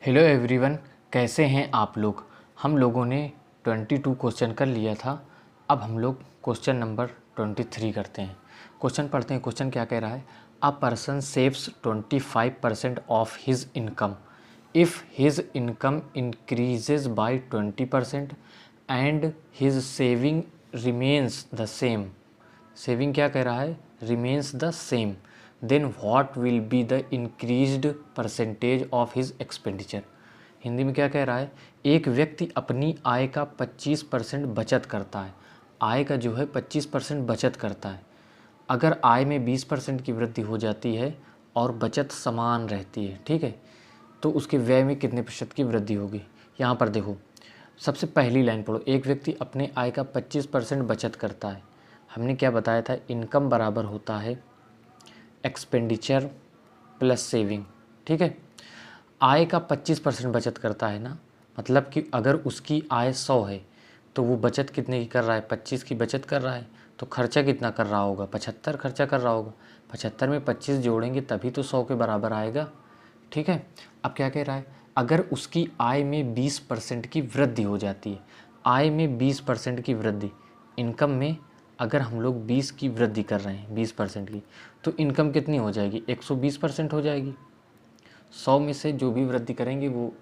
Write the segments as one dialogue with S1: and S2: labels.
S1: Hello everyone, कैसे हैं आप लोग। हम लोगों ने 22 क्वेश्चन कर लिया था। अब हम लोग क्वेश्चन नंबर 23 करते हैं। क्वेश्चन पढ़ते हैं। क्वेश्चन क्या कह रहा है। A person saves 25% of his income if his income increases by 20% and his saving remains the same. Saving क्या कह रहा है, remains the same, then what will be the increased percentage of his expenditure. Hindi में क्या कह रहा है, एक व्यक्ति अपनी आय का 25% बचत करता है। आय का जो है 25% बचत करता है। अगर आय में 20% की वृद्धि हो जाती है और बचत समान रहती है, ठीक है, तो उसके व्यय में कितने प्रतिशत की वृद्धि होगी। यहाँ पर देखो, सबसे पहली लाइन पढ़ो। एक व्यक्ति अपने आय का 25% बचत करता है। हमने क्या बताया था, इनकम बराबर होता है एक्सपेंडिचर प्लस सेविंग, ठीक है। आय का 25% बचत करता है ना, मतलब कि अगर उसकी आय 100 है तो वो बचत कितने की कर रहा है, 25 की बचत कर रहा है। तो खर्चा कितना कर रहा होगा, 75 खर्चा कर रहा होगा। 75 में 25 जोड़ेंगे तभी तो 100 के बराबर आएगा, ठीक है। अब क्या कह रहा है, अगर उसकी आय में 20% की वृद्धि हो जाती है। आय में 20% की वृद्धि, इनकम में अगर हम लोग 20 की वृद्धि कर रहे हैं, 20% की, तो इनकम कितनी हो जाएगी, 120% हो जाएगी। 100 में से जो भी वृद्धि करेंगे वो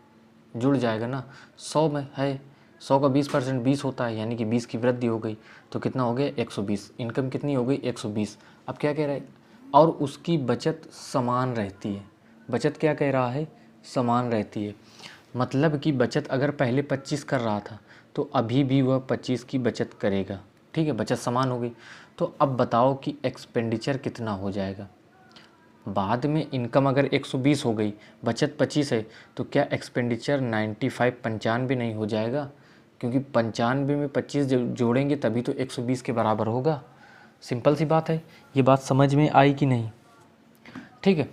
S1: जुड़ जाएगा ना। 100 में है, 100 का 20% 20 होता है, यानी कि 20 की वृद्धि हो गई तो कितना हो गया, 120। इनकम कितनी हो गई, 120। अब क्या कह रहा है, और उसकी बचत समान रहती है। बचत क्या कह रहा है, समान रहती है। मतलब कि बचत अगर पहले 25 कर रहा था तो अभी भी वह 25 की बचत करेगा, ठीक है, बचत समान हो गई। तो अब बताओ कि एक्सपेंडिचर कितना हो जाएगा। बाद में इनकम अगर 120 हो गई, बचत 25 है, तो क्या एक्सपेंडिचर 95 नहीं हो जाएगा, क्योंकि 95 में 25 जोड़ेंगे तभी तो 120 के बराबर होगा। सिंपल सी बात है। ये बात समझ में आई कि नहीं, ठीक है।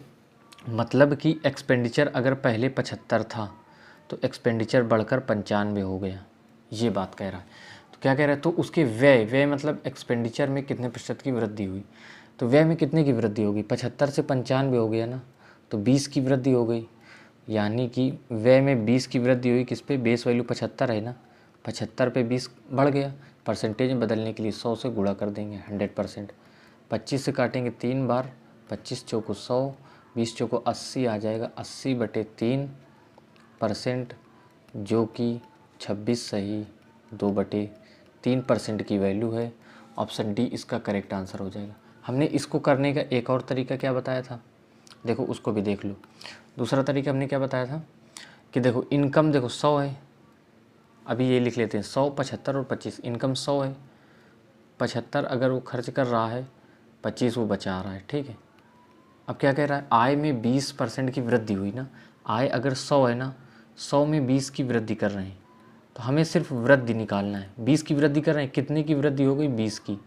S1: मतलब कि एक्सपेंडिचर अगर पहले 75 था तो एक्सपेंडिचर बढ़कर 95 हो गया, ये बात कह रहा है। तो क्या कह रहा है, तो उसके व्यय मतलब एक्सपेंडिचर में कितने प्रतिशत की वृद्धि हुई, तो व्यय में कितने की वृद्धि होगी, 75 से 95 हो गया ना, तो 20 की वृद्धि हो गई। यानी कि व्यय में 20 की वृद्धि हुई, किस पे, बेस वैल्यू 75 है ना, 75 पे 20 बढ़ गया। परसेंटेज में बदलने के लिए 100 से गुणा कर देंगे, 100%। 25 से काटेंगे 3 बार, 25 चौको 100, 20 चौको 80 आ जाएगा, 80/3%, जो कि 26 सही 2/3% की वैल्यू है। ऑप्शन डी इसका करेक्ट आंसर हो जाएगा। हमने इसको करने का एक और तरीका क्या बताया था, देखो उसको भी देख लो। दूसरा तरीका हमने क्या बताया था कि देखो इनकम, देखो 100 है, अभी ये लिख लेते हैं 100, 75 और 25। इनकम 100 है, 75 अगर वो खर्च कर रहा है, 25 वो बचा रहा है, ठीक है। अब क्या कह रहा है, आय में 20% की वृद्धि हुई ना। आय अगर 100 है ना, 100 में 20 की वृद्धि कर रहे हैं, तो हमें सिर्फ वृद्धि निकालना है। 20 की वृद्धि कर रहे हैं, कितने की वृद्धि हो गई, 20 की।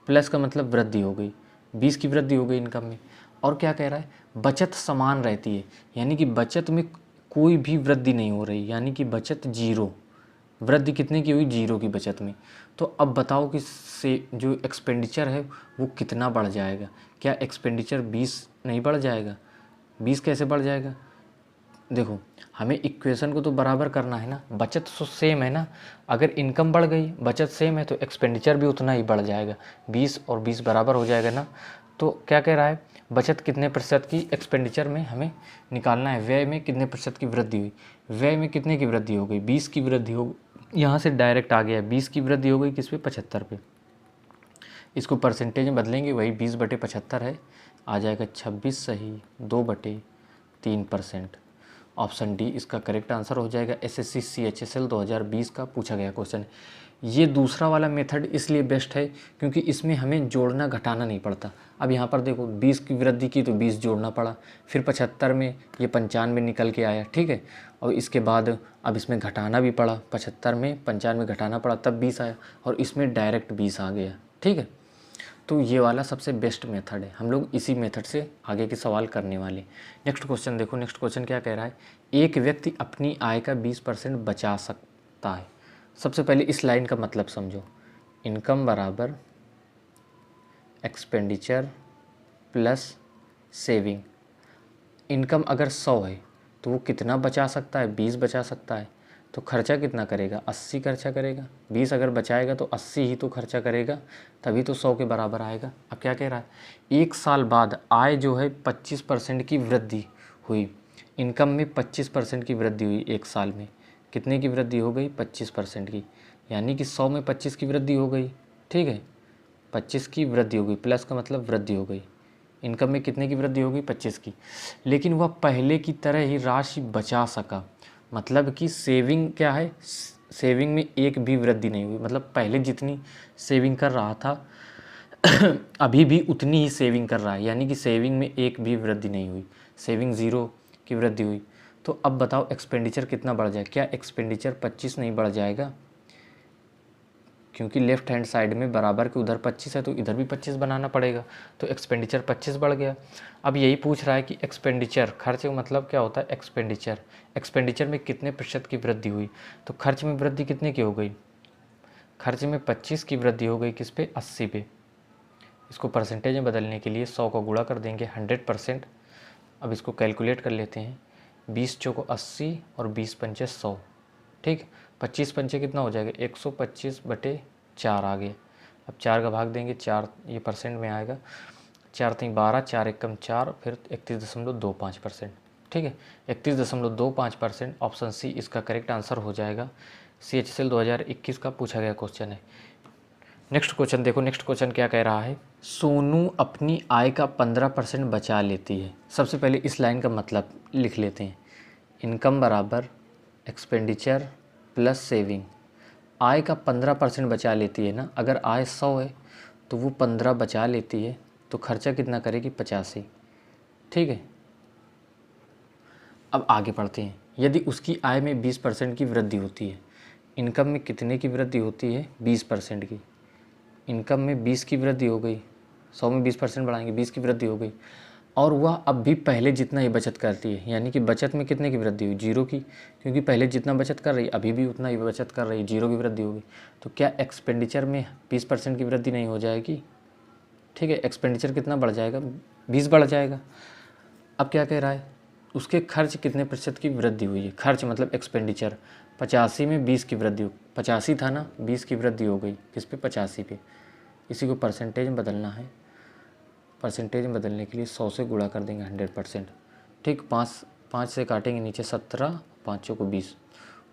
S1: प्लस का मतलब वृद्धि हो गई, 20 की वृद्धि हो गई इनकम में। और क्या कह रहा है, बचत समान रहती है, यानी कि बचत में कोई भी वृद्धि नहीं हो रही, यानी कि बचत जीरो। वृद्धि कितने की हुई, जीरो की बचत में। तो अब बताओ कि से जो एक्सपेंडिचर है वो कितना बढ़ जाएगा। क्या एक्सपेंडिचर 20 नहीं बढ़ जाएगा, 20 कैसे बढ़ जाएगा। देखो हमें इक्वेशन को तो बराबर करना है ना, बचत तो सेम है ना। अगर इनकम बढ़ गई, बचत सेम है, तो एक्सपेंडिचर भी उतना ही बढ़ जाएगा। 20 और 20 बराबर हो जाएगा ना। तो क्या कह रहा है, बचत कितने प्रतिशत की एक्सपेंडिचर में हमें निकालना है। व्यय में कितने प्रतिशत की वृद्धि हुई, व्यय में कितने की वृद्धि हो गई, 20 की वृद्धि हो, यहाँ से डायरेक्ट आ गया, 20 की वृद्धि हो गई किस पे, 75 पे। इसको परसेंटेज में बदलेंगे, वही 20/75 है, आ जाएगा 26 सही 2/3%। ऑप्शन डी इसका करेक्ट आंसर हो जाएगा। एसएससी CHSL 2020 का पूछा गया क्वेश्चन। ये दूसरा वाला मेथड इसलिए बेस्ट है क्योंकि इसमें हमें जोड़ना घटाना नहीं पड़ता। अब यहाँ पर देखो 20 की वृद्धि की तो 20 जोड़ना पड़ा, फिर 75 में ये 95 निकल के आया, ठीक है। और इसके बाद अब इसमें घटाना भी पड़ा, 75 में 95 घटाना पड़ा, तब 20 आया, और इसमें डायरेक्ट 20 आ गया, ठीक है। तो ये वाला सबसे बेस्ट मेथड है। हम लोग इसी मेथड से आगे के सवाल करने वाले। नेक्स्ट क्वेश्चन देखो, नेक्स्ट क्वेश्चन क्या कह रहा है, एक व्यक्ति अपनी आय का 20% बचा सकता है। सबसे पहले इस लाइन का मतलब समझो, इनकम बराबर एक्सपेंडिचर प्लस सेविंग। इनकम अगर 100 है तो वो कितना बचा सकता है, 20 बचा सकता है। तो खर्चा कितना करेगा, 80 खर्चा करेगा। 20 अगर बचाएगा तो 80 ही तो खर्चा करेगा, तभी तो 100 के बराबर आएगा। अब क्या कह रहा है, 1 साल बाद आय जो है 25% की वृद्धि हुई, इनकम में 25% की वृद्धि हुई। 1 साल में कितने की वृद्धि हो गई, 25% की, यानी कि 100 में 25 की वृद्धि हो गई। ठीक है, 25 की वृद्धि हो गई, प्लस का मतलब वृद्धि हो गई। इनकम में कितने की वृद्धि होगी, 25 की। लेकिन वह पहले की तरह ही राशि बचा सका, मतलब कि सेविंग क्या है, सेविंग में एक भी वृद्धि नहीं हुई। मतलब पहले जितनी सेविंग कर रहा था अभी भी उतनी ही सेविंग कर रहा है, यानी कि सेविंग में एक भी वृद्धि नहीं हुई, सेविंग 0 की वृद्धि हुई। तो अब बताओ एक्सपेंडिचर कितना बढ़ जाए, क्या एक्सपेंडिचर 25 नहीं बढ़ जाएगा, क्योंकि लेफ्ट हैंड साइड में बराबर के उधर 25 है तो इधर भी 25 बनाना पड़ेगा, तो एक्सपेंडिचर 25 बढ़ गया। अब यही पूछ रहा है कि एक्सपेंडिचर, खर्च का मतलब क्या होता है, एक्सपेंडिचर, एक्सपेंडिचर में कितने प्रतिशत की वृद्धि हुई। तो खर्च में वृद्धि कितने की हो गई, खर्च में 25 की वृद्धि हो गई, किस पे, 80 पे। इसको परसेंटेज में बदलने के लिए 100 का गुणा कर देंगे 100%। अब इसको कैलकुलेट कर लेते हैं, 20 चौको 80 और 20 पंचे 100। ठीक, 25 पंचे कितना हो जाएगा, 125/4 आ गया। अब 4 का भाग देंगे, 4 ये परसेंट में आएगा, 4 3 12, 4 एकम 4, फिर 31.25%। ठीक है, 31.25%, ऑप्शन सी इसका करेक्ट आंसर हो जाएगा। CHSL 2021 का पूछा गया क्वेश्चन है। नेक्स्ट क्वेश्चन देखो, नेक्स्ट क्वेश्चन क्या कह रहा है, सोनू अपनी आय का 15% बचा लेती है। सबसे पहले इस लाइन का मतलब लिख लेते हैं, इनकम बराबर एक्सपेंडिचर प्लस सेविंग। आय का 15% बचा लेती है ना, अगर आय 100 है तो वो 15 बचा लेती है, तो खर्चा कितना करेगी, 85। ठीक है, अब आगे बढ़ते हैं। यदि उसकी आय में 20% की वृद्धि होती है, इनकम में कितने की वृद्धि होती है, 20% की। इनकम में 20 की वृद्धि हो गई, 100 में 20% बढ़ाएंगे, 20 की वृद्धि हो गई, और वह अब भी पहले जितना ही बचत करती है, यानी कि बचत में कितने की वृद्धि हुई, 0 की, क्योंकि पहले जितना बचत कर रही है अभी भी उतना ही बचत कर रही है, 0 की वृद्धि होगी। तो क्या एक्सपेंडिचर में 20% की वृद्धि नहीं हो जाएगी। ठीक है, एक्सपेंडिचर कितना बढ़ जाएगा, 20 बढ़ जाएगा। अब क्या कह रहा है, उसके खर्च कितने प्रतिशत की वृद्धि हुई है, खर्च मतलब एक्सपेंडिचर, 85 में 20 की वृद्धि हो, 85 था ना, 20 की वृद्धि हो गई, किस पे, 85 पे। इसी को परसेंटेज में बदलना है, परसेंटेज में बदलने के लिए 100 से गुणा कर देंगे 100%। ठीक, 5 से काटेंगे नीचे 17, 5 को 20,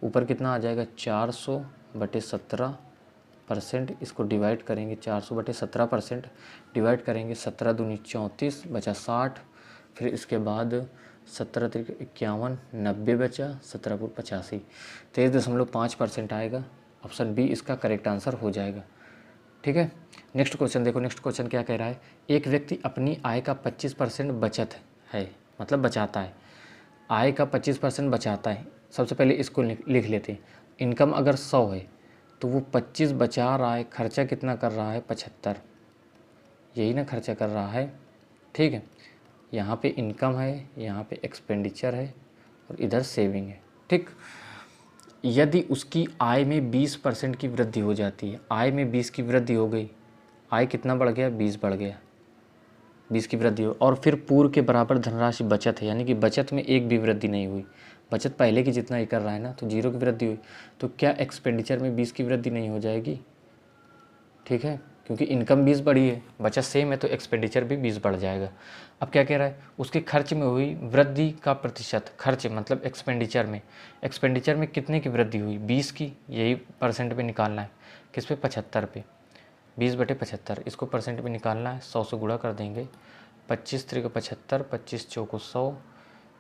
S1: ऊपर कितना आ जाएगा, 400/17%। इसको डिवाइड करेंगे, 400/17% डिवाइड करेंगे, 17 दूनी 34, बचा 60, फिर इसके बाद 17 3 51, 90 बचा, 17 85, 23.5% आएगा। ऑप्शन बी इसका करेक्ट आंसर हो जाएगा। ठीक है, नेक्स्ट क्वेश्चन देखो, नेक्स्ट क्वेश्चन क्या कह रहा है, एक व्यक्ति अपनी आय का 25% बचत है, मतलब बचाता है, आय का 25% बचाता है। सबसे पहले इसको लिख लेते हैं, इनकम अगर 100 है तो वो 25 बचा रहा है, खर्चा कितना कर रहा है, 75, यही ना खर्चा कर रहा है। ठीक है, यहाँ पे इनकम है, यहाँ पे एक्सपेंडिचर है, और इधर सेविंग है। ठीक, यदि उसकी आय में 20% की वृद्धि हो जाती है, आय में 20 की वृद्धि हो गई, आय कितना बढ़ गया, 20 बढ़ गया, 20 की वृद्धि हो, और फिर पूर्व के बराबर धनराशि बचत है, यानी कि बचत में एक भी वृद्धि नहीं हुई, बचत पहले की जितना ही कर रहा है ना, तो 0 की वृद्धि हुई, तो क्या एक्सपेंडिचर में 20 की वृद्धि नहीं हो जाएगी। ठीक है, क्योंकि इनकम 20 बढ़ी है, बचत सेम है, तो एक्सपेंडिचर भी 20 बढ़ जाएगा। अब क्या कह रहा है, उसके खर्च में हुई वृद्धि का प्रतिशत, खर्च मतलब एक्सपेंडिचर में कितने की वृद्धि हुई, 20 की, यही परसेंट पे निकालना है, किस पे, 75 पे, 20/75, इसको परसेंट में निकालना है, 100 से गुणा कर देंगे, 25 3 75, 25 चौको 100,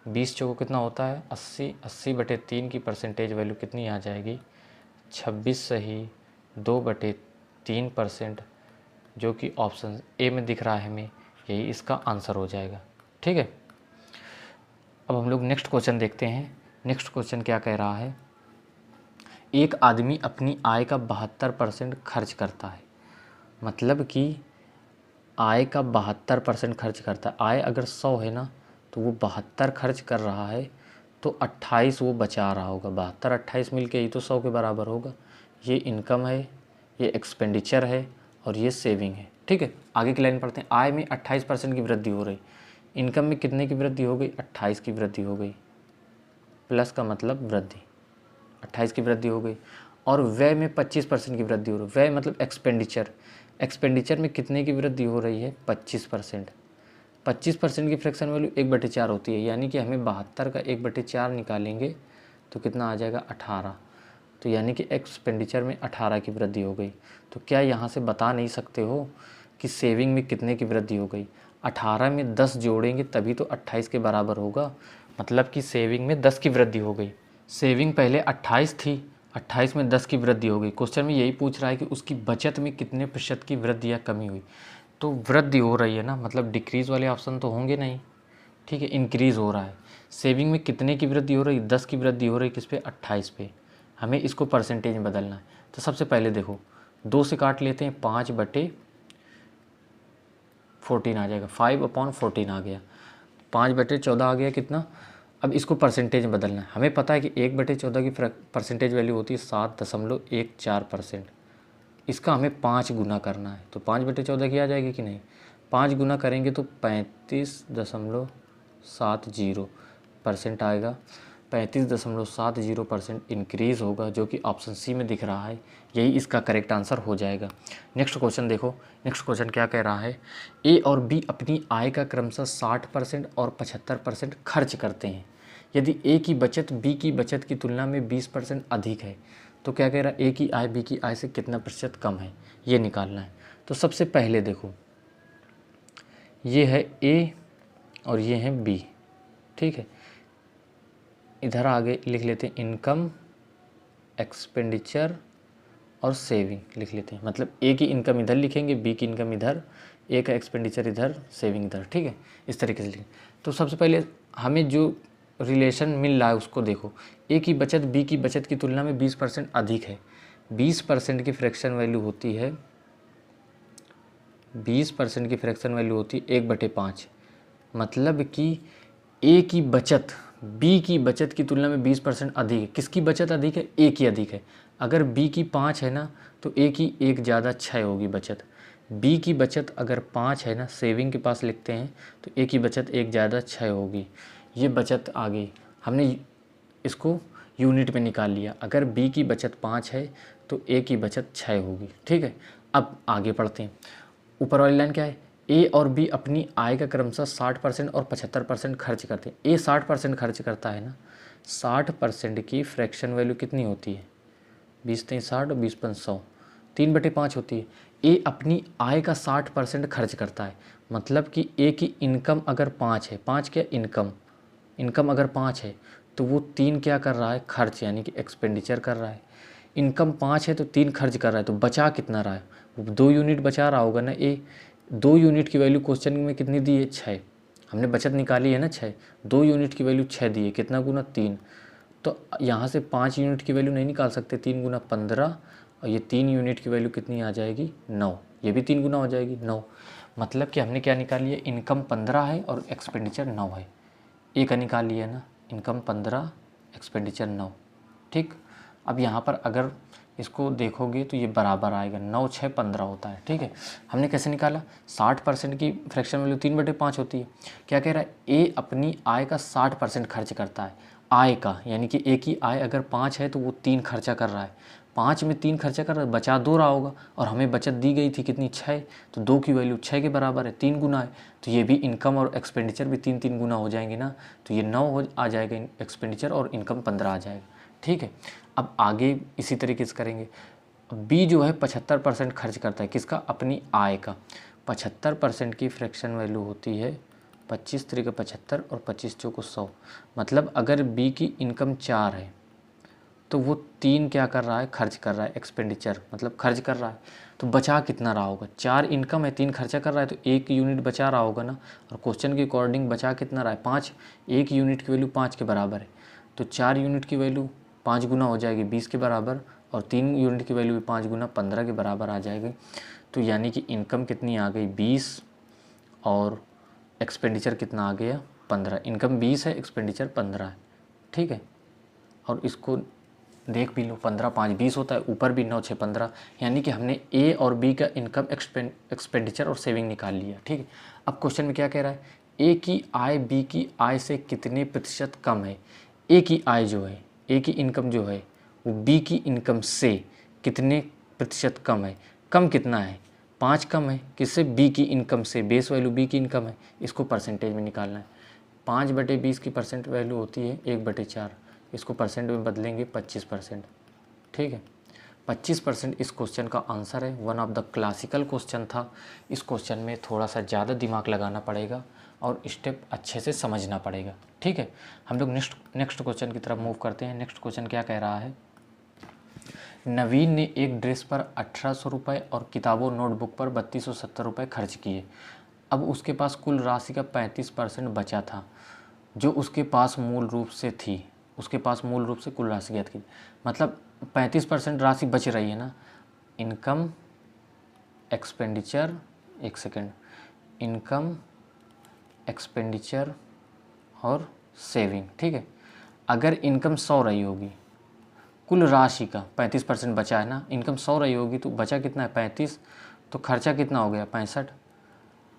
S1: 20 चौको कितना होता है, 80, 80/3 की परसेंटेज वैल्यू कितनी आ जाएगी, 26 सही 2/3%, जो कि ऑप्शन ए में दिख रहा है हमें, यही इसका आंसर हो जाएगा। ठीक है, अब हम लोग नेक्स्ट क्वेश्चन देखते हैं। नेक्स्ट क्वेश्चन क्या कह रहा है, एक आदमी अपनी आय का 72% खर्च करता है, मतलब कि आय का 72% खर्च करता है। आय अगर 100 है ना, तो वो 72 खर्च कर रहा है, तो 28 वो बचा रहा होगा, 72 28 मिल के ही तो 100 के बराबर होगा। ये इनकम है, ये एक्सपेंडिचर है, और ये सेविंग है। ठीक है, आगे की लाइन पढ़ते हैं, आय में 28% की वृद्धि हो रही, इनकम में कितने की वृद्धि हो गई, 28 की वृद्धि हो गई। प्लस का मतलब वृद्धि, 28 की वृद्धि हो गई। और व्यय में 25% की वृद्धि हो रही है। व्यय मतलब एक्सपेंडिचर, एक्सपेंडिचर में कितने की वृद्धि हो रही है? 25%। 25% की फ्रैक्शन वैल्यू 1/4 होती है, यानी कि हमें 72 का 1/4 निकालेंगे तो कितना आ जाएगा? 18। तो यानी कि एक्सपेंडिचर में 18 की वृद्धि हो गई। तो क्या यहाँ से बता नहीं सकते हो कि सेविंग में कितने की वृद्धि हो गई? 18 में 10 जोड़ेंगे तभी तो 28 के बराबर होगा, मतलब कि सेविंग में 10 की वृद्धि हो गई। सेविंग पहले 28 थी, 28 में 10 की वृद्धि हो गई। क्वेश्चन में यही पूछ रहा है कि उसकी बचत में कितने प्रतिशत की वृद्धि या कमी हुई। तो वृद्धि हो रही है ना, मतलब डिक्रीज़ वाले ऑप्शन तो होंगे नहीं, ठीक है, इंक्रीज़ हो रहा है। सेविंग में कितने की वृद्धि हो रही? 10 की वृद्धि हो रही, किस पे? 28 पे। हमें इसको परसेंटेज में बदलना है। तो सबसे पहले देखो 2 से काट लेते हैं, 5/14 आ जाएगा, 5/14 आ गया, 5/14 आ गया कितना? अब इसको परसेंटेज में बदलना है। हमें पता है कि 1/14 की परसेंटेज वैल्यू होती है 7.14%। इसका हमें 5 गुना करना है, तो 5/14 की आ जाएगी कि नहीं? 5 गुना करेंगे तो 35.70% आएगा। 35.70% इंक्रीज़ होगा, जो कि ऑप्शन सी में दिख रहा है। यही इसका करेक्ट आंसर हो जाएगा। नेक्स्ट क्वेश्चन देखो, नेक्स्ट क्वेश्चन क्या कह रहा है? ए और बी अपनी आय का क्रमशः 60% और 75% खर्च करते हैं। यदि ए की बचत बी की बचत की तुलना में 20% अधिक है, तो क्या कह रहा है? ए की आय बी की आय से कितना प्रतिशत कम है, ये निकालना है। तो सबसे पहले देखो, ये है ए और ये है बी, ठीक है। इधर आगे लिख लेते हैं इनकम, एक्सपेंडिचर और सेविंग लिख लेते हैं। मतलब ए की इनकम इधर लिखेंगे, बी की इनकम इधर, ए का एक्सपेंडिचर इधर, सेविंग इधर, ठीक है, इस तरीके से लिखें। तो सबसे पहले हमें जो रिलेशन मिल रहा है उसको देखो। ए की बचत बी की बचत की तुलना में 20% अधिक है। 20% की फ्रैक्शन वैल्यू होती है, 20% की फ्रैक्शन वैल्यू होती है 1/5। मतलब कि ए की बचत बी की बचत की तुलना में 20% अधिक है। किसकी बचत अधिक है? ए की अधिक है। अगर बी की 5 है ना, तो ए की 1 ज़्यादा 6 होगी बचत। बी की बचत अगर 5 है ना, सेविंग के पास लिखते हैं, तो ए की बचत 1 ज़्यादा 6 होगी। ये बचत आ गई। हमने इसको यूनिट में निकाल लिया। अगर बी की बचत 5 है तो ए की बचत 6 होगी, ठीक है। अब आगे पढ़ते हैं। ऊपर वाली लाइन क्या है? ए और बी अपनी आय का क्रमशः 60% और 75% खर्च करते हैं। ए 60% खर्च करता है ना, 60% की फ्रैक्शन वैल्यू कितनी होती है? 20×3 = 60 और 20×5 = 3/5 होती है। ए अपनी आय का 60% खर्च करता है, मतलब कि ए की इनकम अगर 5 है, 5 क्या? इनकम, इनकम अगर 5 है तो वो 3 क्या कर रहा है? खर्च, यानी कि एक्सपेंडिचर कर रहा है। इनकम 5 है तो 3 खर्च कर रहा है, तो बचा कितना रहा है? 2 यूनिट बचा रहा होगा ना ए। 2 यूनिट की वैल्यू क्वेश्चन में कितनी दी है? 6। हमने बचत निकाली है ना 6, 2 यूनिट की वैल्यू 6 दी है, कितना गुना? 3। तो यहाँ से 5 यूनिट की वैल्यू नहीं निकाल सकते, 3 गुना 15, और ये 3 यूनिट की वैल्यू कितनी आ जाएगी? 9। ये भी 3 गुना हो जाएगी, 9। मतलब कि हमने क्या निकाल लिया? इनकम 15 है और एक्सपेंडिचर 9 है। ए का निकाल लिया ना, इनकम 15, एक्सपेंडिचर 9, ठीक। अब यहाँ पर अगर इसको देखोगे तो ये बराबर आएगा, 9 6 15 होता है, ठीक है। हमने कैसे निकाला? 60% की फ्रैक्शन वैल्यू 3/5 होती है। क्या कह रहा है? ए अपनी आय का 60% खर्च करता है। आय का, यानी कि ए की आय अगर 5 है तो वो 3 खर्चा कर रहा है। 5 में 3 खर्चा कर रहा है, बचा 2 रहा होगा, और हमें बचत दी गई थी कितनी? 6। तो 2 की वैल्यू 6 के बराबर है, 3 गुना है। तो ये भी इनकम और एक्सपेंडिचर भी 3 गुना हो जाएंगे ना, तो ये 9 आ जाएगा एक्सपेंडिचर, और इनकम 15 आ जाएगा, ठीक है। अब आगे इसी तरीके से करेंगे। बी जो है 75% खर्च करता है, किसका? अपनी आय का। 75% की फ्रैक्शन वैल्यू होती है 25 3 का 75 और 25 चौको 100। मतलब अगर बी की इनकम 4 है तो वो 3 क्या कर रहा है? खर्च कर रहा है, एक्सपेंडिचर मतलब खर्च कर रहा है। तो बचा कितना रहा होगा? 4 इनकम है, 3 खर्चा कर रहा है, तो 1 यूनिट बचा रहा होगा ना। और क्वेश्चन के अकॉर्डिंग बचा कितना रहा है? 5। 1 यूनिट की वैल्यू 5 के बराबर है, तो 4 यूनिट की वैल्यू 5 गुना हो जाएगी 20 के बराबर, और 3 यूनिट की वैल्यू भी 5 गुना 15 के बराबर आ जाएगी। तो यानी कि इनकम कितनी आ गई? 20, और एक्सपेंडिचर कितना आ गया? 15। इनकम 20 है, एक्सपेंडिचर 15 है, ठीक है। और इसको देख भी लो, 15 5 20 होता है, ऊपर भी 9 6 15, यानी कि हमने ए और बी का इनकम, एक्सपेंडिचर और सेविंग निकाल लिया, ठीक है। अब क्वेश्चन में क्या कह रहा है? ए की आय बी की आय से कितने प्रतिशत कम है? ए की आय जो है, ए की इनकम जो है वो बी की इनकम से कितने प्रतिशत कम है। कम कितना है, 5 कम है। किससे, बी की इनकम से। बेस वैल्यू बी की इनकम है, इसको परसेंटेज में निकालना है। 5/20 की परसेंट वैल्यू होती है 1/4, इसको परसेंट में बदलेंगे 25%। ठीक है, 25% इस क्वेश्चन का आंसर है। One of the classical question था। इस क्वेश्चन में थोड़ा सा ज़्यादा दिमाग लगाना पड़ेगा और स्टेप अच्छे से समझना पड़ेगा। ठीक है, हम लोग नेक्स्ट क्वेश्चन की तरफ मूव करते हैं। नेक्स्ट क्वेश्चन क्या कह रहा है, नवीन ने एक ड्रेस पर 1800 रुपये और किताबों नोटबुक पर 3270 रुपये खर्च किए। अब उसके पास कुल राशि का 35% बचा था जो उसके पास मूल रूप से थी। उसके पास मूल रूप से कुल राशि ज्ञात की, मतलब 35% राशि बच रही है ना। इनकम एक्सपेंडिचर, एक सेकेंड, इनकम एक्सपेंडिचर और सेविंग। ठीक है, अगर इनकम 100 रही होगी, कुल राशि का 35% बचा है ना, इनकम 100 रही होगी तो बचा कितना है 35, तो खर्चा कितना हो गया 65।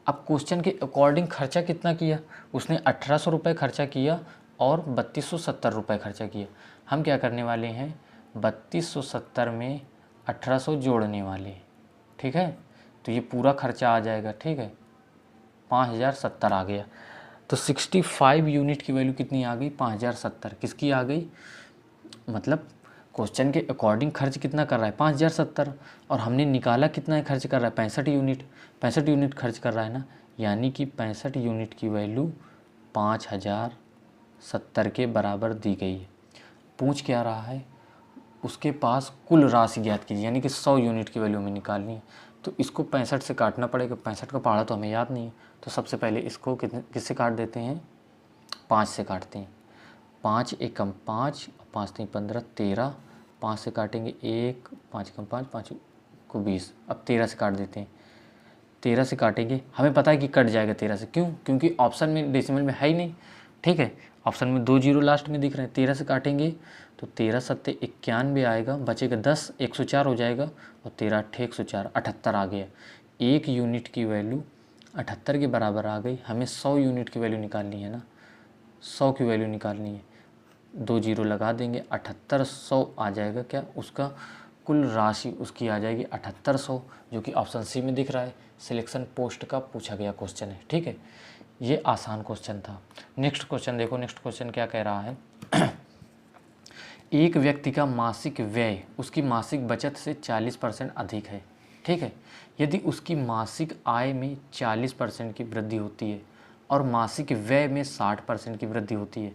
S1: अब क्वेश्चन के अकॉर्डिंग खर्चा कितना किया, उसने 1800 रुपये खर्चा किया और 3270 रुपये खर्चा किया। हम क्या करने वाले हैं, 3270 में 1800 जोड़ने वाले हैं। ठीक है, तो ये पूरा खर्चा आ जाएगा। ठीक है, 5070 आ गया। तो 65 यूनिट की वैल्यू कितनी आ गई, 5070 किसकी आ गई, मतलब क्वेश्चन के अकॉर्डिंग खर्च कितना कर रहा है 5070, और हमने निकाला कितना है खर्च कर रहा है 65 यूनिट। 65 यूनिट खर्च कर रहा है ना, यानी कि 65 यूनिट की वैल्यू 5070 के बराबर दी गई है। पूछ क्या रहा है, उसके पास कुल राशि ज्ञात कीजिए, यानी कि 100 यूनिट की वैल्यू हमें निकालनी है। तो इसको 65 से काटना पड़ेगा, 65 का पहाड़ा तो हमें याद नहीं है। तो सबसे पहले इसको किससे काट देते हैं, 5 से काटते हैं। 5 एकम 5, 5 3 15 13, 5 से काटेंगे 1, 5 एकम 5, 5 को 20। अब 13 से काट देते हैं। 13 से काटेंगे, हमें पता है कि कट जाएगा 13 से, क्यों, क्योंकि ऑप्शन में डेसिमल में है ही नहीं। ठीक है, ऑप्शन में 2 जीरो लास्ट में दिख रहे हैं। 13 से काटेंगे तो 13 सत्ते 91 आएगा, बचेगा 10, 104 हो जाएगा, और 13 अट्ठे 104, 78 आ गया। 1 यूनिट की वैल्यू 78 के बराबर आ गई। हमें 100 यूनिट की वैल्यू निकालनी है ना, 100 की वैल्यू निकालनी है। 2 जीरो लगा देंगे, 7800 आ जाएगा। क्या, उसका कुल राशि उसकी आ जाएगी 7800, जो कि ऑप्शन सी में दिख रहा है। सिलेक्शन पोस्ट का पूछा गया क्वेश्चन है। ठीक है, ये आसान क्वेश्चन था। नेक्स्ट क्वेश्चन देखो, नेक्स्ट क्वेश्चन क्या कह रहा है एक व्यक्ति का मासिक व्यय उसकी मासिक बचत से 40% अधिक है। ठीक है, यदि उसकी मासिक आय में 40% की वृद्धि होती है और मासिक व्यय में 60% की वृद्धि होती है,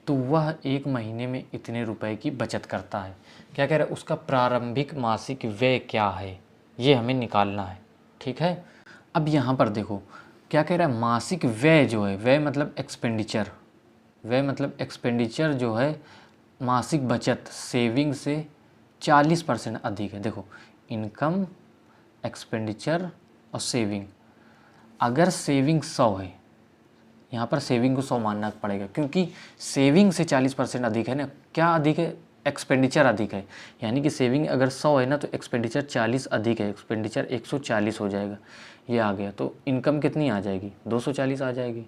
S1: तो वह एक महीने में इतने रुपए की बचत करता है। क्या कह रहा है, उसका प्रारंभिक मासिक व्यय क्या है, ये हमें निकालना है। ठीक है, अब यहाँ पर देखो क्या कह रहा है, मासिक व्यय जो है, व्यय मतलब एक्सपेंडिचर, व्यय मतलब एक्सपेंडिचर जो है मासिक बचत सेविंग से 40% अधिक है। देखो, इनकम एक्सपेंडिचर और सेविंग, अगर सेविंग 100 है, यहाँ पर सेविंग को 100 मानना पड़ेगा, क्योंकि सेविंग से 40% अधिक है ना। क्या अधिक है, एक्सपेंडिचर अधिक है, यानी कि सेविंग अगर 100 है ना तो एक्सपेंडिचर 40 अधिक है, एक्सपेंडिचर 140 हो जाएगा। ये आ गया, तो इनकम कितनी आ जाएगी, 240 आ जाएगी।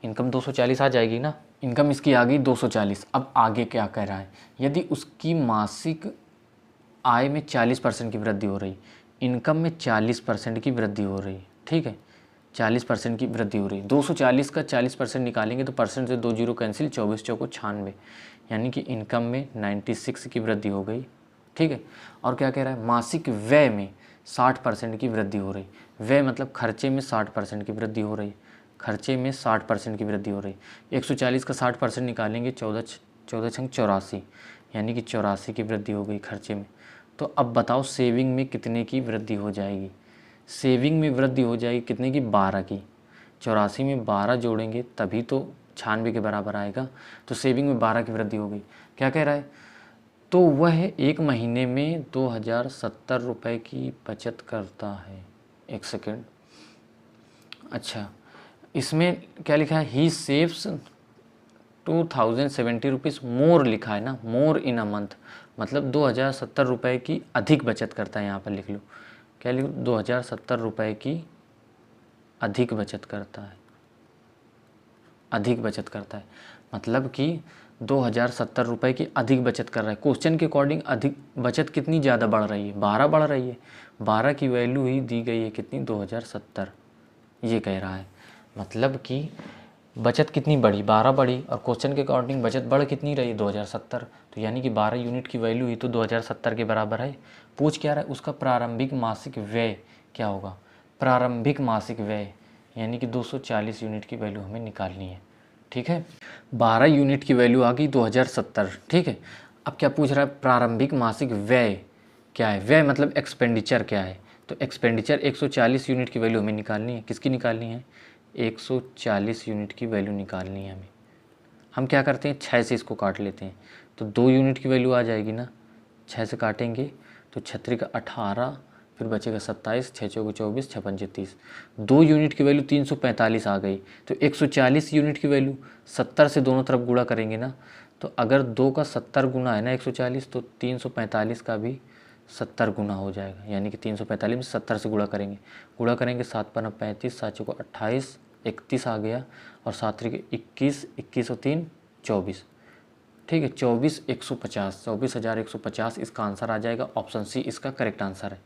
S1: इनकम 240 आ जाएगी ना, इनकम इसकी आ गई 240। अब आगे क्या कह रहा है, यदि उसकी मासिक आय में 40% की वृद्धि हो रही, इनकम में 40% की वृद्धि हो रही। ठीक है, 40% की वृद्धि हो रही, 240 का 40% निकालेंगे तो परसेंट से 2 जीरो कैंसिल, 24 चौको 96, यानी कि इनकम में 96 की वृद्धि हो गई। ठीक है, और क्या कह रहा है, मासिक व्यय में 60% की वृद्धि हो रही। व्यय मतलब खर्चे में 60% की वृद्धि हो रही, खर्चे में 60% की वृद्धि हो रही। 140 का 60% निकालेंगे, 14 छंग 84, यानी कि 84 की वृद्धि हो गई खर्चे में। तो अब बताओ सेविंग में कितने की वृद्धि हो जाएगी, सेविंग में वृद्धि हो जाएगी कितने की, 12 की। 84 में 12 जोड़ेंगे तभी तो 96 के बराबर आएगा, तो सेविंग में 12 की वृद्धि हो गई। क्या कह रहा है, तो वह एक महीने में 2070 रुपये की बचत करता है। एक सेकेंड, अच्छा इसमें क्या लिखा है, ही सेव्स 2070 रुपीज़ मोर लिखा है ना, मोर इन अ मंथ, मतलब 2070 रुपये की अधिक बचत करता है। यहाँ पर लिख लो, क्या लिखो, 2070 रुपये की अधिक बचत करता है, अधिक बचत करता है, मतलब कि 2070 रुपये की अधिक बचत कर रहा है। क्वेश्चन के अकॉर्डिंग अधिक बचत कितनी ज़्यादा बढ़ रही है, 12 बढ़ रही है। 12 की वैल्यू ही दी गई है कितनी, 2070, ये कह रहा है। मतलब कि बचत कितनी बढ़ी, 12 बढ़ी, और क्वेश्चन के अकॉर्डिंग बचत बढ़ कितनी रही, 2070। तो यानी कि 12 यूनिट की वैल्यू ही तो 2070 के बराबर है। पूछ क्या रहा है, उसका प्रारंभिक मासिक व्यय क्या होगा। प्रारंभिक मासिक व्यय यानी कि 240 यूनिट की वैल्यू हमें निकालनी है। ठीक है, 12 यूनिट की वैल्यू आ गई 2070। ठीक है, अब क्या पूछ रहा है, प्रारंभिक मासिक व्यय क्या है। व्यय मतलब एक्सपेंडिचर क्या है। तो एक्सपेंडिचर 140 यूनिट की वैल्यू हमें निकालनी है। किसकी निकालनी है, 140 यूनिट की वैल्यू निकालनी है हमें। हम क्या करते हैं, 6 से इसको काट लेते हैं तो 2 यूनिट की वैल्यू आ जाएगी ना। 6 से काटेंगे तो 6 का 18, फिर बचेगा 27, 6 चौके 24, 6 पंजे 30। 2 यूनिट की वैल्यू 345 आ गई। तो 140 यूनिट की वैल्यू 70 से दोनों तरफ गुणा करेंगे ना। तो अगर 2 का 70 गुना है ना 140, तो 345 का भी 70 गुना हो जाएगा। यानी कि 345 में 70 से गुणा करेंगे 7 पन्ना 35, 7 चौको 28, 31 आ गया, और 7 त्रिक 21, 21 और 3 24। ठीक है, 24,150, 24,150 इसका आंसर आ जाएगा। ऑप्शन सी इसका करेक्ट आंसर है।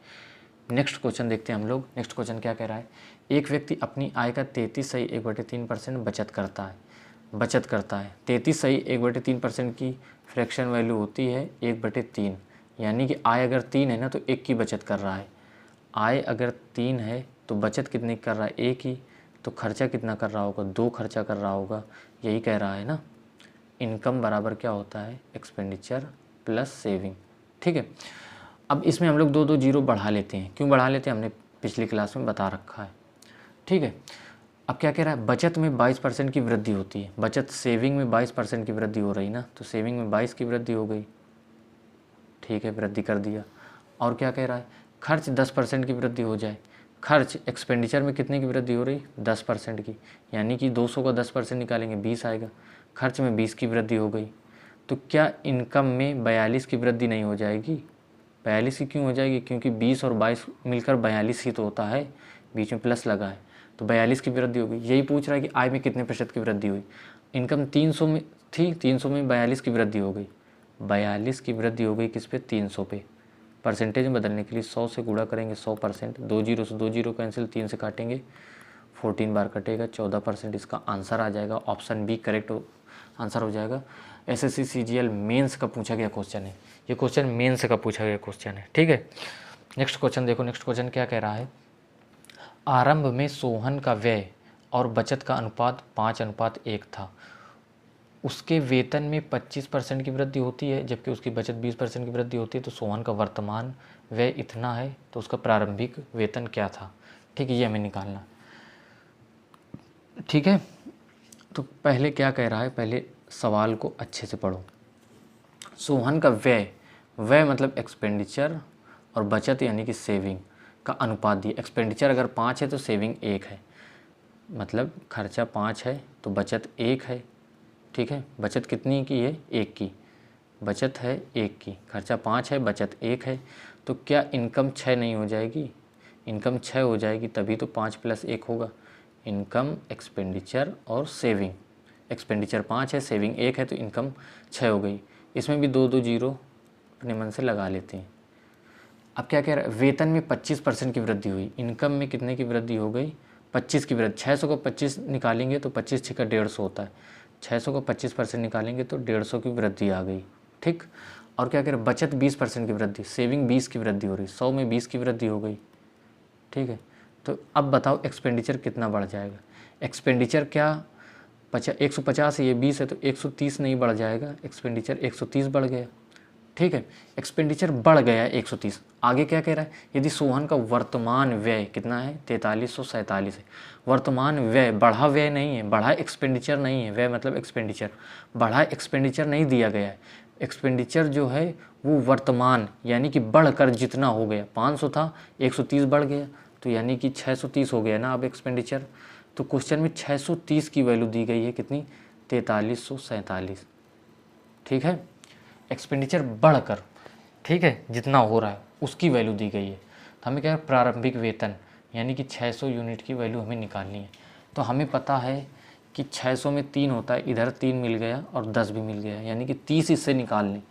S1: नेक्स्ट क्वेश्चन देखते हैं हम लोग। नेक्स्ट क्वेश्चन क्या कह रहा है, एक व्यक्ति अपनी आय का 33.1/3% बचत करता है। 33.1/3% की फ्रैक्शन वैल्यू होती है 1/3। यानी कि आय अगर 3 है ना तो 1 की बचत कर रहा है। आय अगर 3 है तो बचत कितनी कर रहा है, 1 ही। तो खर्चा कितना कर रहा होगा, 2 खर्चा कर रहा होगा। यही कह रहा है ना। इनकम बराबर क्या होता है, एक्सपेंडिचर प्लस सेविंग। ठीक है, अब इसमें हम लोग 2 जीरो बढ़ा लेते हैं। क्यों बढ़ा लेते हैं, हमने पिछली क्लास में बता रखा है। ठीक है, अब क्या कह रहा है, बचत में 22% की वृद्धि होती है। बचत सेविंग में 22% की वृद्धि हो रही ना, तो सेविंग में 22 की वृद्धि हो गई। ठीक है, वृद्धि कर दिया। और क्या कह रहा है, खर्च 10% की वृद्धि हो जाए। खर्च एक्सपेंडिचर में कितने की वृद्धि हो रही, 10% की। यानी कि 200 का 10% निकालेंगे 20 आएगा। खर्च में 20 की वृद्धि हो गई। तो क्या इनकम में 42 की वृद्धि नहीं हो जाएगी। 42 की क्यों हो जाएगी, क्योंकि 20 और 22 मिलकर 42 ही तो होता है, बीच में प्लस लगा है। तो 42 की वृद्धि हो गई। यही पूछ रहा है कि आय में कितने प्रतिशत की वृद्धि हुई। इनकम 300 में थी, 300 में 42 की वृद्धि हो गई। 42 की वृद्धि हो गई किस पे, 300 पे। परसेंटेज में बदलने के लिए 100 से गुणा करेंगे 100%। 2 जीरो से 2 जीरो कैंसिल, 3 से काटेंगे 14 बार कटेगा, 14% इसका आंसर आ जाएगा। ऑप्शन बी करेक्ट आंसर हो जाएगा। एसएससी सीजीएल मेंस का पूछा गया क्वेश्चन है ये। क्वेश्चन मेंस का पूछा गया क्वेश्चन है। ठीक है, नेक्स्ट क्वेश्चन देखो। नेक्स्ट क्वेश्चन क्या कह रहा है, आरंभ में सोहन का व्यय और बचत का अनुपात 5:1 था। उसके वेतन में 25% की वृद्धि होती है, जबकि उसकी बचत 20% की वृद्धि होती है। तो सोहन का वर्तमान व्यय इतना है, तो उसका प्रारंभिक वेतन क्या था। ठीक है, ये हमें निकालना। ठीक है, तो पहले क्या कह रहा है, पहले सवाल को अच्छे से पढ़ो। सोहन का व्यय मतलब एक्सपेंडिचर, और बचत यानी कि सेविंग का अनुपात दिया। एक्सपेंडिचर अगर 5 है तो सेविंग 1 है। मतलब खर्चा 5 है तो बचत 1 है। ठीक है, बचत कितनी की है, 1 की। बचत है 1 की, खर्चा 5 है, बचत 1 है। तो क्या इनकम 6 नहीं हो जाएगी, इनकम 6 हो जाएगी, तभी तो 5 + 1 होगा। इनकम, एक्सपेंडिचर और सेविंग। एक्सपेंडिचर 5 है, सेविंग 1 है, तो इनकम 6 हो गई। इसमें भी 2 जीरो अपने मन से लगा लेते हैं। अब क्या कह रहा है, वेतन में 25% की वृद्धि हुई। इनकम में कितने की वृद्धि हो गई, 25 की वृद्धि। 600 को 25 निकालेंगे तो 25 6 का 150 होता है। 600 को 25% निकालेंगे तो 150 की वृद्धि आ गई। ठीक, और क्या कह रहे हैं, बचत 20% की वृद्धि, सेविंग 20 की वृद्धि हो रही। 100 में 20 की वृद्धि हो गई। ठीक है, तो अब बताओ एक्सपेंडिचर कितना बढ़ जाएगा। एक्सपेंडिचर क्या 150 है, ये 20 है, तो 130 नहीं बढ़ जाएगा। एक्सपेंडिचर 130 बढ़ गया। ठीक है, एक्सपेंडिचर बढ़ गया 130। आगे क्या कह रहा है, यदि सोहन का वर्तमान व्यय कितना है, 4347 है। वर्तमान व्यय, बढ़ा व्यय नहीं है, बढ़ा एक्सपेंडिचर नहीं है। व्यय मतलब एक्सपेंडिचर, बढ़ा एक्सपेंडिचर नहीं दिया गया है। एक्सपेंडिचर जो है वो वर्तमान यानी कि बढ़कर जितना हो गया, 500 था 130 बढ़ गया, तो यानी कि 630 हो गया ना अब एक्सपेंडिचर। तो क्वेश्चन में 630 की वैल्यू दी गई है कितनी, 4347। ठीक है, एक्सपेंडिचर बढ़कर, ठीक है, जितना हो रहा है उसकी वैल्यू दी गई है। तो हमें क्या है, प्रारंभिक वेतन यानी कि 600 यूनिट की वैल्यू हमें निकालनी है। तो हमें पता है कि 600 में 3 होता है, इधर 3 मिल गया और 10 भी मिल गया, यानी कि 30 इससे निकाल लें।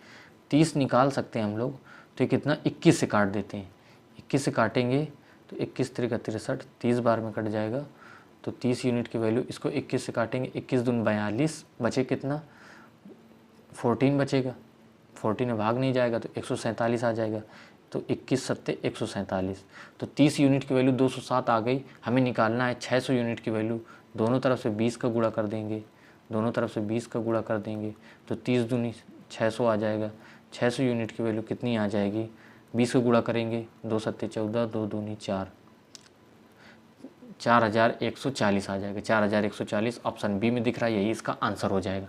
S1: 30 निकाल सकते हैं हम लोग, तो ये कितना 21 से काट देते हैं। 21 से काटेंगे तो 21 त्रिक 63, 30 बार में कट जाएगा। तो 30 यूनिट की वैल्यू, इसको 21 से काटेंगे, 21 दूनी 42, बचे कितना 14 बचेगा। 14 में भाग नहीं जाएगा तो 147 आ जाएगा। तो 21 सत्ते 147। तो 30 यूनिट की वैल्यू 207 आ गई। हमें निकालना है 600 यूनिट की वैल्यू। दोनों तरफ से 20 का गुणा कर देंगे, दोनों तरफ से 20 का गुणा कर देंगे तो 30 दूनी 600 आ जाएगा। 600 यूनिट की वैल्यू कितनी आ जाएगी, 20 का गुणा करेंगे, 2 सत्ते 14, 2 दूनी 4, 4140 आ जाएगा। 4140 ऑप्शन बी में दिख रहा है, यही इसका आंसर हो जाएगा।